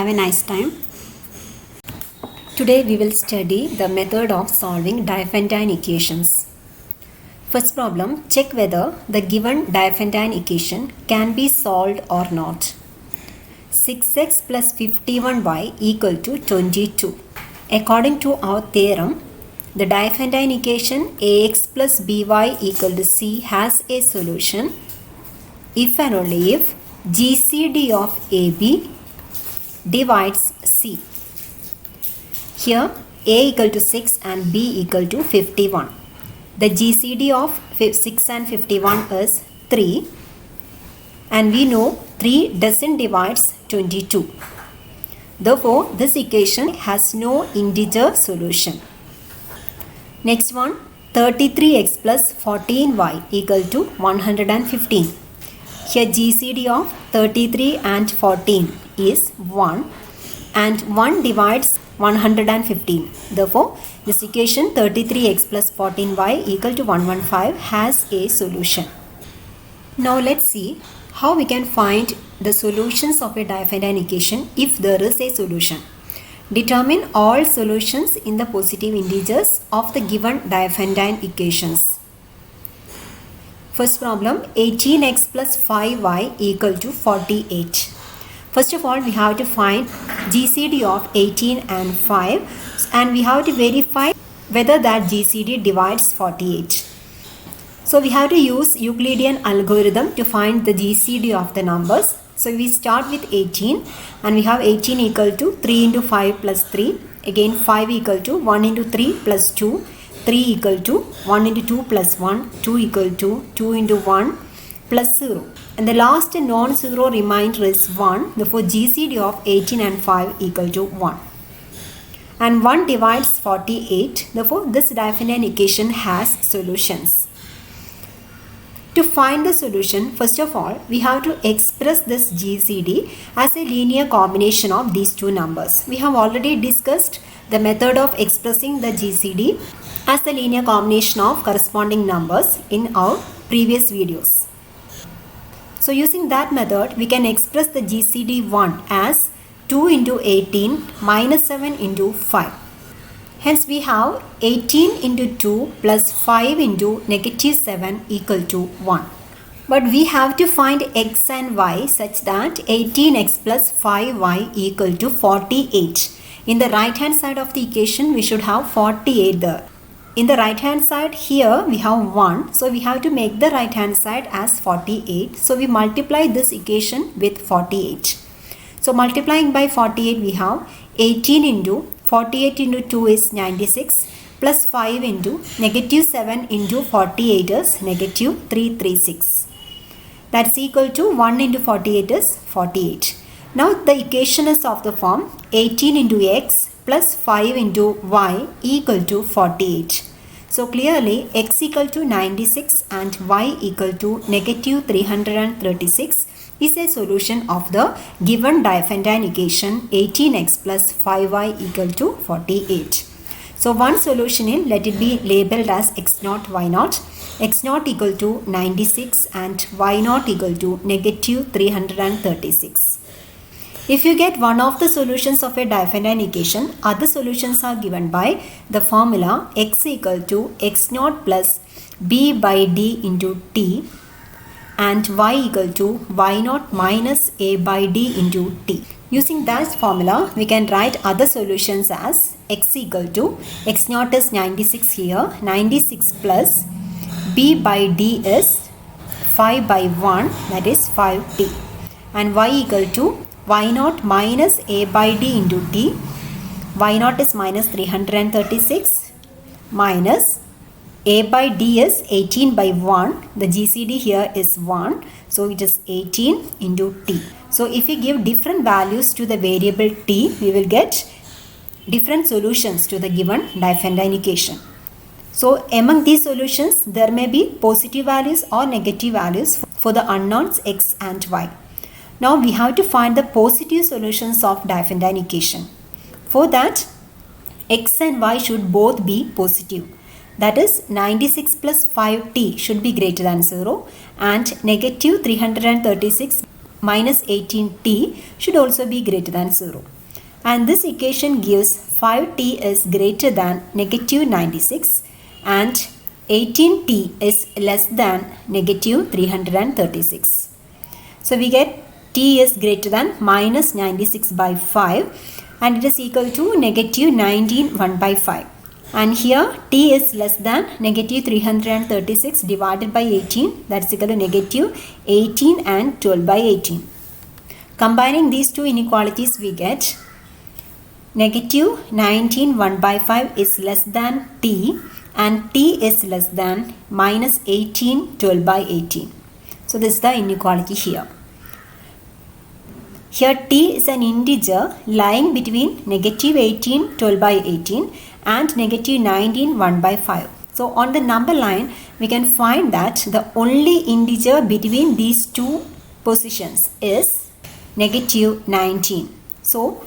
a nice time. Today we will study the method of solving Diophantine equations. First problem, check whether the given Diophantine equation can be solved or not. 6x plus 51y equal to 22. According to our theorem, the Diophantine equation ax plus by equal to c has a solution if and only if GCD of AB divides C. Here A equal to 6 and B equal to 51. The GCD of 6 and 51 is 3 and we know 3 doesn't divide 22. Therefore, this equation has no integer solution. Next one, 33x plus 14y equal to 115. Here GCD of 33 and 14 is 1 and 1 divides 115. Therefore, this equation 33x plus 14y equal to 115 has a solution. Now let's see how we can find the solutions of a Diophantine equation if there is a solution. Determine all solutions in the positive integers of the given Diophantine equations. First problem, 18x plus 5y equal to 48. First of all, we have to find GCD of 18 and 5 and we have to verify whether that GCD divides 48. So we have to use Euclidean algorithm to find the GCD of the numbers. So we start with 18 and we have 18 equal to 3 into 5 plus 3. Again 5 equal to 1 into 3 plus 2. 3 equal to 1 into 2 plus 1, 2 equal to 2 into 1 plus 0. And the last non-zero remainder is 1. Therefore, GCD of 18 and 5 equal to 1. And 1 divides 48. Therefore, this Diophantine equation has solutions. To find the solution, first of all, we have to express this GCD as a linear combination of these two numbers. We have already discussed the method of expressing the GCD as a linear combination of corresponding numbers in our previous videos. So using that method, we can express the GCD1 as 2 into 18 minus 7 into 5. Hence we have 18 into 2 plus 5 into negative 7 equal to 1. But we have to find x and y such that 18x plus 5y equal to 48. In the right hand side of the equation, we should have 48 there. In the right hand side here we have 1. So we have to make the right hand side as 48. So we multiply this equation with 48. So multiplying by 48 we have 18 into 48 into 2 is 96 plus 5 into negative 7 into 48 is negative 336. That's equal to 1 into 48 is 48. Now the equation is of the form 18 into x plus 5 into y equal to 48. So clearly x equal to 96 and y equal to negative 336 is a solution of the given Diophantine equation 18x plus 5y equal to 48. So one solution in, let it be labeled as x0, y0. x0 equal to 96 and y0 equal to negative 336. If you get one of the solutions of a Diophantine equation, other solutions are given by the formula x equal to x0 plus b by d into t and y equal to y0 minus a by d into t. Using that formula, we can write other solutions as x equal to x0 is 96 here, 96 plus b by d is 5 by 1, that is 5t, and y equal to y0 minus a by d into t. y0 is minus 336 minus a by d is 18 by 1. The GCD here is 1. So it is 18 into t. So if we give different values to the variable t, we will get different solutions to the given Diophantine equation. So among these solutions, there may be positive values or negative values for the unknowns x and y. Now we have to find the positive solutions of Diophantine equation. For that, x and y should both be positive. That is 96 plus 5t should be greater than 0 and negative 336 minus 18t should also be greater than 0. And this equation gives 5t is greater than negative 96 and 18t is less than negative 336. So we get t is greater than minus 96 by 5 and it is equal to negative 19 1 by 5. And here t is less than negative 336 divided by 18, that's equal to negative 18 and 12 by 18. Combining these two inequalities we get negative 19 1 by 5 is less than t and t is less than minus 18 12 by 18. So this is the inequality here. Here t is an integer lying between negative 18 12 by 18 and negative 19 1 by 5. So on the number line we can find that the only integer between these two positions is negative 19. So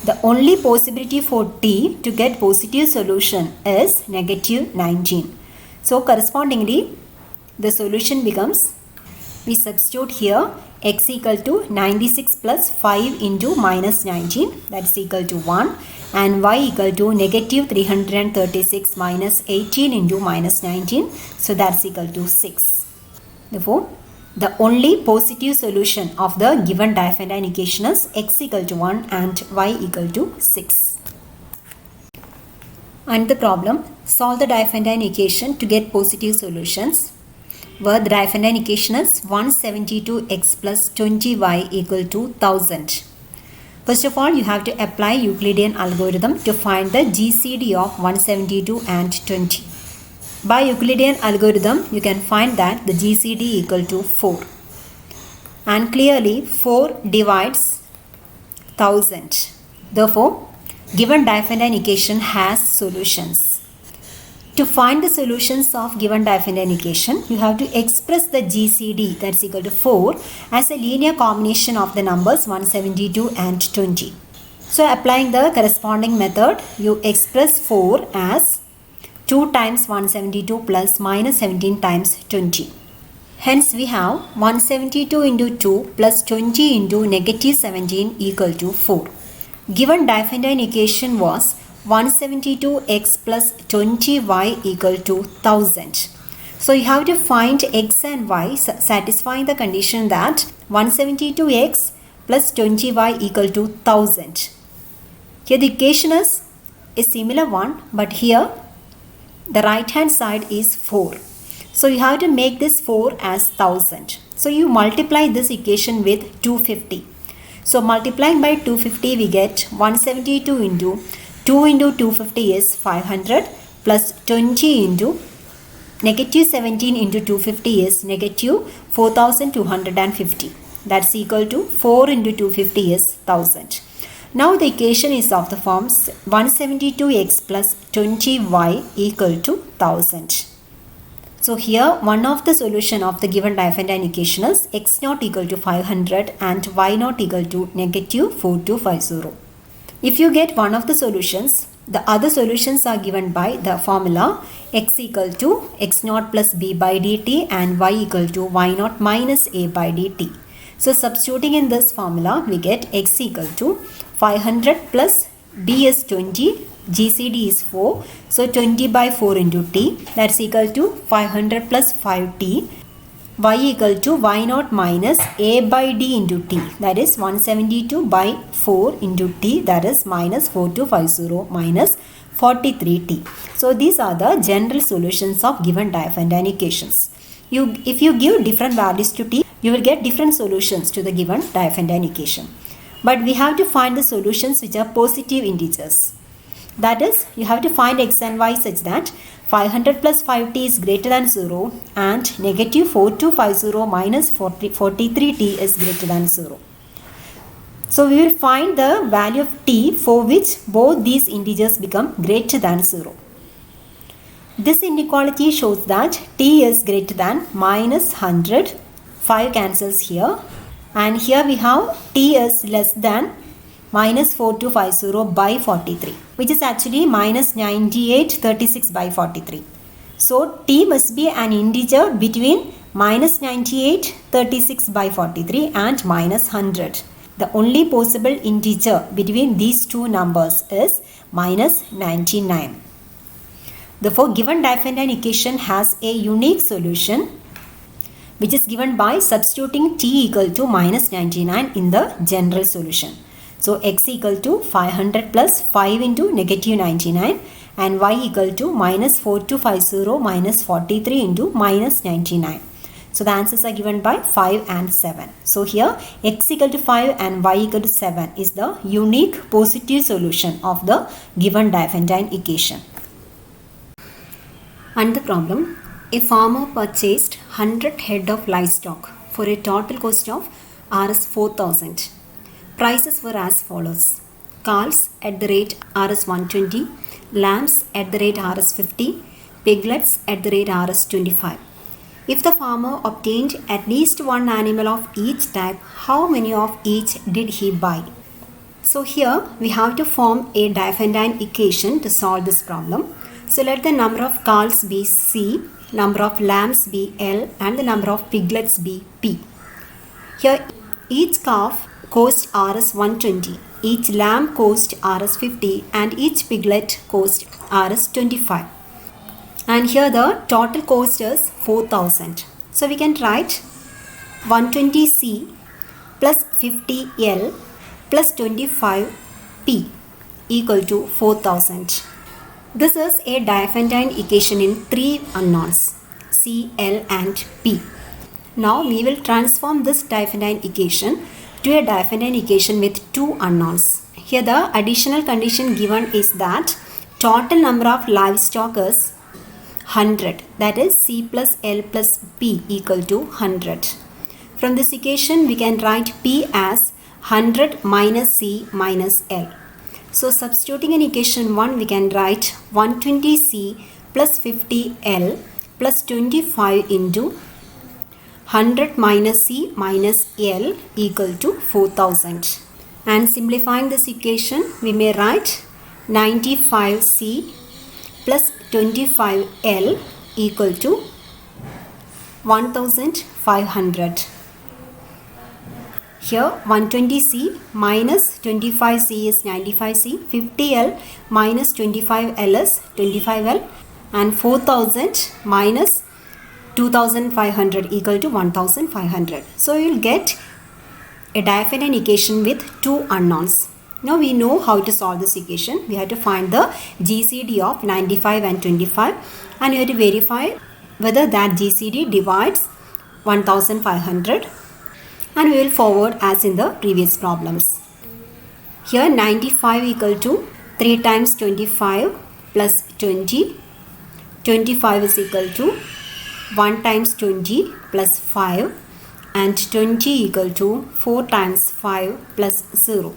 the only possibility for t to get positive solution is negative 19. So correspondingly the solution becomes, we substitute here x equal to 96 plus 5 into minus 19, that's equal to 1, and y equal to negative 336 minus 18 into minus 19, so that's equal to 6. Therefore the only positive solution of the given Diophantine equation is x equal to 1 and y equal to 6. And the problem, solve the Diophantine equation to get positive solutions, where the Diophantine equation is 172x plus 20y equal to 1000. First of all, you have to apply Euclidean algorithm to find the GCD of 172 and 20. By Euclidean algorithm, you can find that the GCD equal to 4. And clearly 4 divides 1000. Therefore, given Diophantine equation has solutions. To find the solutions of given Diophantine equation, you have to express the GCD, that's equal to 4, as a linear combination of the numbers 172 and 20. So applying the corresponding method, you express 4 as 2 times 172 plus minus 17 times 20. Hence we have 172 into 2 plus 20 into negative 17 equal to 4. Given Diophantine equation was 172x plus 20y equal to 1000. So you have to find x and y satisfying the condition that 172x plus 20y equal to 1000. Here the equation is a similar one, but here the right hand side is 4. So you have to make this 4 as 1000. So you multiply this equation with 250. So multiplying by 250 we get 172 into 2 into 250 is 500 plus 20 into negative 17 into 250 is negative 4250. That's equal to 4 into 250 is 1000. Now the equation is of the forms 172x plus 20y equal to 1000. So here one of the solution of the given Diophantine equation is x naught equal to 500 and y naught equal to negative 4250. If you get one of the solutions, the other solutions are given by the formula x equal to x naught plus b by dt and y equal to y naught minus a by dt. So substituting in this formula, we get x equal to 500 plus b is 20, GCD is 4. So 20 by 4 into t, that's equal to 500 plus 5t. Y equal to y naught minus a by d into t, that is 172 by 4 into t, that is minus 4250 minus 43t. So these are the general solutions of given Diophantine equations. If you give different values to t, you will get different solutions to the given Diophantine equation. But we have to find the solutions which are positive integers. That is, you have to find x and y such that 500 plus 5t is greater than 0 and negative 4250 minus 43t is greater than 0. So we will find the value of t for which both these integers become greater than 0. This inequality shows that t is greater than minus 100. 5 cancels here. And here we have t is less than minus 4250 by 43, which is actually minus 9836 by 43. So t must be an integer between minus 9836 by 43 and minus 100. The only possible integer between these two numbers is minus 99. Therefore, given Diophantine equation has a unique solution which is given by substituting t equal to minus 99 in the general solution. So, x equal to 500 plus 5 into negative 99 and y equal to minus 4250 minus 43 into minus 99. So, the answers are given by 5 and 7. So, here x equal to 5 and y equal to 7 is the unique positive solution of the given Diophantine equation. And the problem, a farmer purchased 100 head of livestock for a total cost of Rs 4000. Prices were as follows: calves at the rate Rs 120, lambs at the rate Rs 50, piglets at the rate Rs 25. If the farmer obtained at least one animal of each type, how many of each did he buy? So here we have to form a Diophantine equation to solve this problem. So let the number of calves be C, number of lambs be L, and the number of piglets be P. Here each calf cost Rs 120, each lamb cost Rs 50, and each piglet cost Rs 25. And here the total cost is 4000. So we can write 120C plus 50L plus 25P equal to 4000. This is a Diophantine equation in three unknowns, C, L and P. Now we will transform this Diophantine equation to a Diophantine equation with two unknowns. Here the additional condition given is that total number of livestock is 100, that is C plus L plus P equal to 100. From this equation we can write P as 100 minus C minus L. So substituting in equation 1 we can write 120C plus 50L plus 25 into 100 minus C minus L equal to 4000. And simplifying this equation we may write 95C plus 25L equal to 1500. Here 120C minus 25C is 95C, 50L minus 25L is 25L, and 4000 minus 2500 equal to 1500. So you will get a Diophantine equation with two unknowns. Now we know how to solve this equation. We have to find the GCD of 95 and 25, and we have to verify whether that GCD divides 1500. And we will forward as in the previous problems. Here 95 equal to 3 times 25 plus 20. 25 is equal to 1 times 20 plus 5, and 20 equal to 4 times 5 plus 0.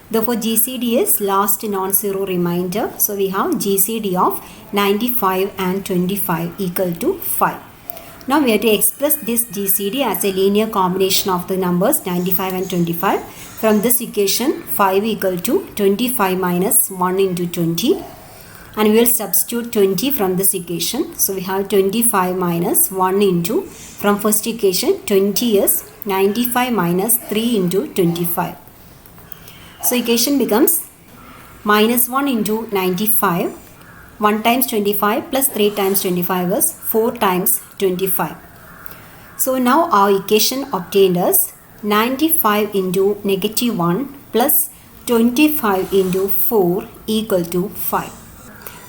Therefore GCD is last non-zero remainder. So we have GCD of 95 and 25 equal to 5. Now we have to express this GCD as a linear combination of the numbers 95 and 25. From this equation 5 equal to 25 minus 1 into 20, and we will substitute 20 from this equation. So we have 25 minus 1 into, from first equation 20 is 95 minus 3 into 25. So equation becomes minus 1 into 95. 1 times 25 plus 3 times 25 is 4 times 25. So now our equation obtained is 95 into negative 1 plus 25 into 4 equal to 5.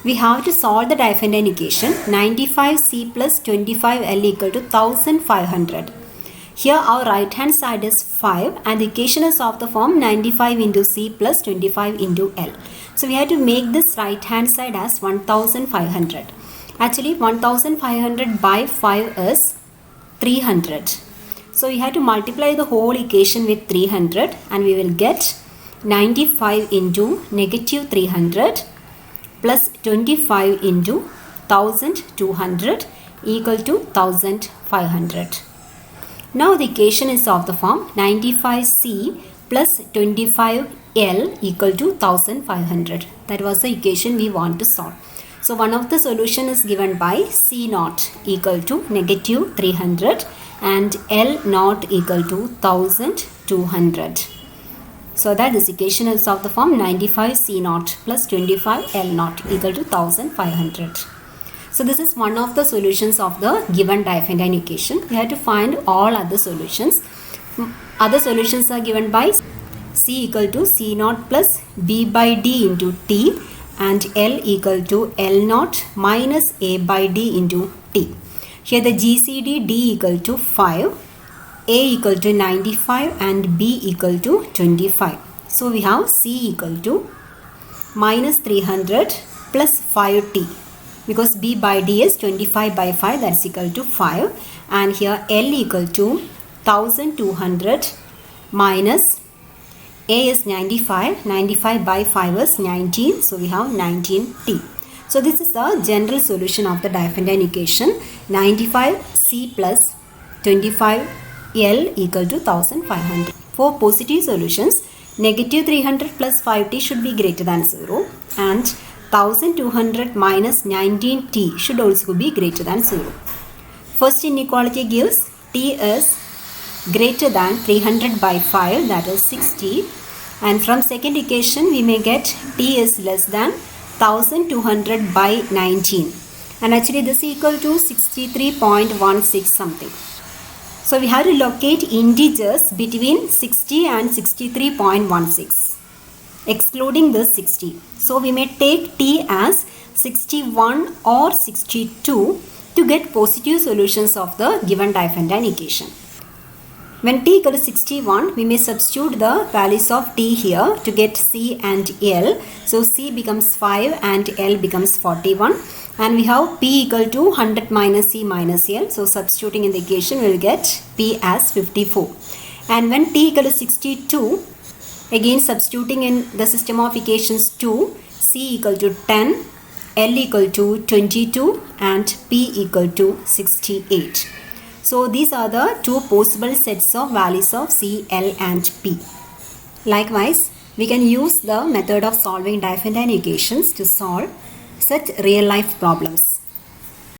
We have to solve the Diophantine equation. 95C plus 25L equal to 1500. Here our right hand side is 5 and the equation is of the form 95 into C plus 25 into L. So we have to make this right hand side as 1500. Actually 1500 by 5 is 300. So we have to multiply the whole equation with 300 and we will get 95 into negative 300 plus 25 into 1200 equal to 1500. Now the equation is of the form 95C plus 25L equal to 1500. That was the equation we want to solve. So one of the solution is given by C naught equal to negative 300 and L naught equal to 1200. So that this equation is of the form 95 C naught plus 25 L naught equal to 1500. So this is one of the solutions of the given Diophantine equation. We have to find all other solutions. Other solutions are given by C equal to C naught plus B by D into T and L equal to L naught minus A by D into T. Here the GCD D equal to 5, A equal to 95 and B equal to 25. So we have C equal to minus 300 plus 5T, because B by D is 25 by 5, that's equal to 5, and here L equal to 1200 minus A is 95, 95 by 5 is 19, so we have 19T. So this is the general solution of the Diophantine equation, 95C plus 25L equal to 1500. For positive solutions, negative 300 plus 5T should be greater than 0 and 1200 minus 19T should also be greater than 0. First inequality gives T is greater than 300 by 5, that is 60, and from second equation we may get T is less than 1200 by 19, and actually this is equal to 63.16 something. So we have to locate integers between 60 and 63.16, excluding this 60. So we may take T as 61 or 62 to get positive solutions of the given Diophantine equation. When T equal to 61, we may substitute the values of T here to get C and L. So C becomes 5 and L becomes 41. And we have P equal to 100 minus C minus L. So substituting in the equation, we will get P as 54. And when T equal to 62, again substituting in the system of equations 2, C equal to 10, L equal to 22 and P equal to 68. So these are the two possible sets of values of C, L and P. Likewise, we can use the method of solving Diophantine equations to solve such real life problems.